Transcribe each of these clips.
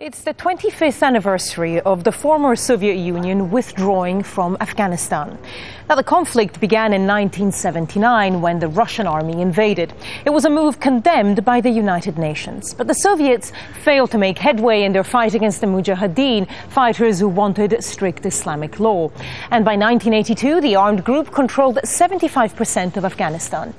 It's the 25th anniversary of the former Soviet Union withdrawing from Afghanistan. Now, the conflict began in 1979 when the Russian army invaded. It was a move condemned by the United Nations. But the Soviets failed to make headway in their fight against the Mujahideen, fighters who wanted strict Islamic law. And by 1982, the armed group controlled 75% of Afghanistan.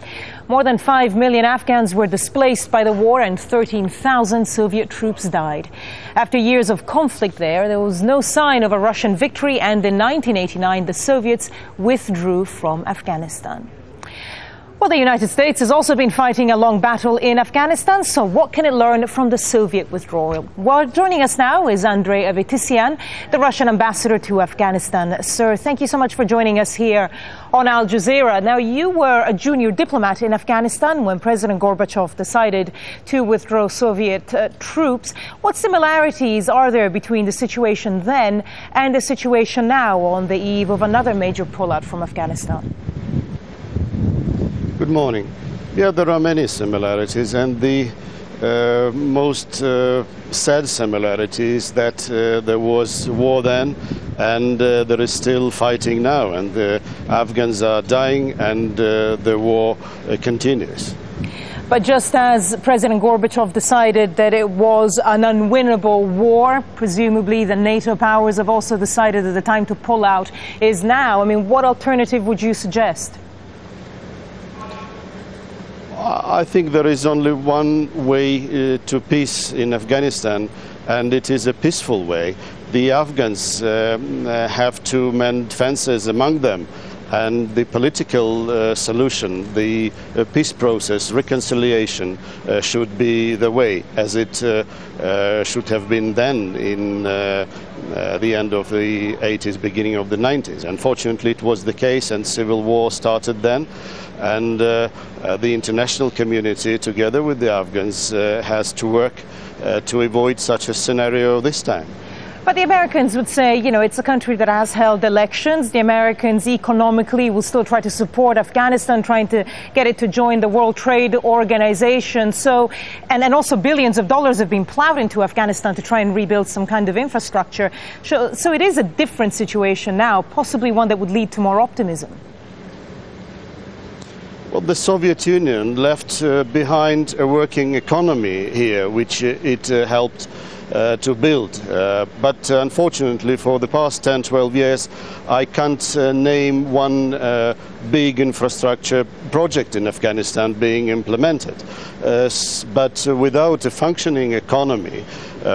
More than 5 million Afghans were displaced by the war and 13,000 Soviet troops died. After years of conflict there was no sign of a Russian victory, and in 1989 the Soviets withdrew from Afghanistan. Well, the United States has also been fighting a long battle in Afghanistan, so what can it learn from the Soviet withdrawal? Well, joining us now is Andrey Avetisyan, the Russian ambassador to Afghanistan. Sir, thank you so much for joining us here on Al Jazeera. Now, you were a junior diplomat in Afghanistan when President Gorbachev decided to withdraw Soviet troops. What similarities are there between the situation then and the situation now on the eve of another major pullout from Afghanistan? Good morning. Yeah, there are many similarities, and the most sad similarity is that there was war then, and there is still fighting now, and the Afghans are dying, and the war continues. But just as President Gorbachev decided that it was an unwinnable war, presumably the NATO powers have also decided that the time to pull out is now. I mean, what alternative would you suggest? I think there is only one way to peace in Afghanistan, and it is a peaceful way. The Afghans have to mend fences among them, and the political solution, the peace process, reconciliation should be the way, as it should have been then in the end of the 80s, beginning of the 90s. Unfortunately, it was the case, and civil war started then. And the international community, together with the Afghans, has to work to avoid such a scenario this time. But the Americans would say, you know, it's a country that has held elections. The Americans economically will still try to support Afghanistan, trying to get it to join the World Trade Organization. So, and also billions of dollars have been plowed into Afghanistan to try and rebuild some kind of infrastructure. So it is a different situation now, possibly one that would lead to more optimism. Well, the Soviet Union left behind a working economy here, which it helped to build. But unfortunately, for the past 10-12 years, I can't name one big infrastructure project in Afghanistan being implemented. But without a functioning economy,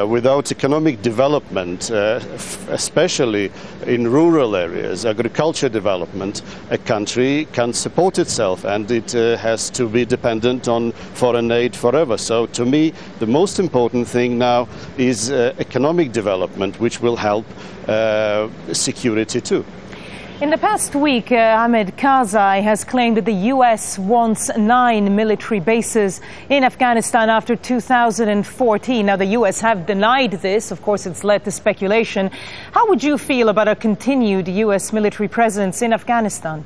without economic development, especially in rural areas, agriculture development, a country can't support itself, and it has to be dependent on foreign aid forever. So to me, the most important thing now is economic development, which will help security too. In the past week, Ahmed Karzai has claimed that the US wants 9 military bases in Afghanistan after 2014. Now, the US have denied this. Of course, it's led to speculation. How would you feel about a continued US military presence in Afghanistan?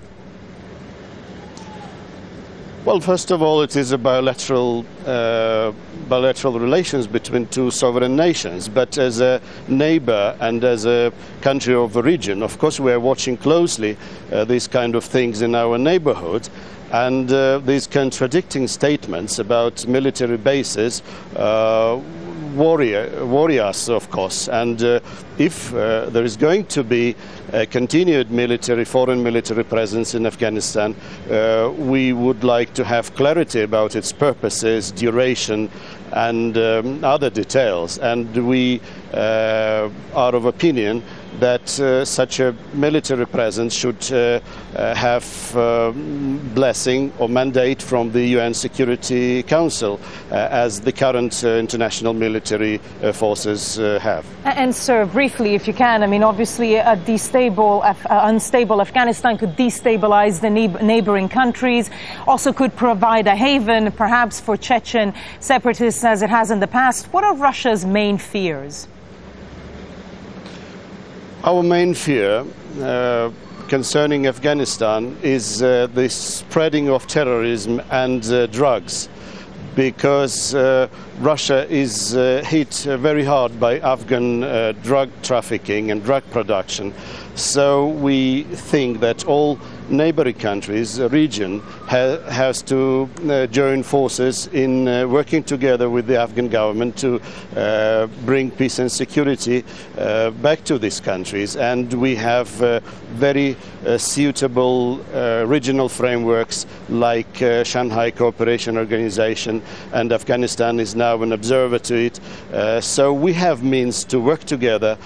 Well, first of all, it is a bilateral relations between two sovereign nations. But as a neighbor and as a country of the region, of course, we are watching closely these kind of things in our neighborhood. And these contradicting statements about military bases worry us, of course. And if there is going to be a continued foreign military presence in Afghanistan, we would like to have clarity about its purposes, duration, and other details. And we are of opinion that such a military presence should have blessing or mandate from the UN Security Council, as the current international military forces have. And sir, briefly, if you can, I mean, obviously a unstable Afghanistan could destabilize the neighboring countries, also could provide a haven perhaps for Chechen separatists as it has in the past. What are Russia's main fears? Our main fear concerning Afghanistan is the spreading of terrorism and drugs. because Russia is hit very hard by Afghan drug trafficking and drug production. So we think that all neighboring countries, region, has to join forces in working together with the Afghan government to bring peace and security back to these countries. And we have very suitable regional frameworks like Shanghai Cooperation Organization, and Afghanistan is now an observer to it. So we have means to work together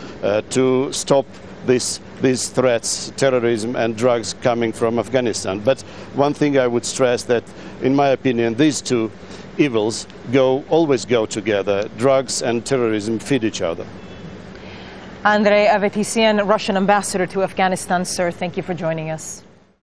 to stop these threats, terrorism and drugs coming from Afghanistan. But one thing I would stress that, in my opinion, these two evils always go together. Drugs and terrorism feed each other. Andrey Avetisyan, Russian ambassador to Afghanistan. Sir, thank you for joining us.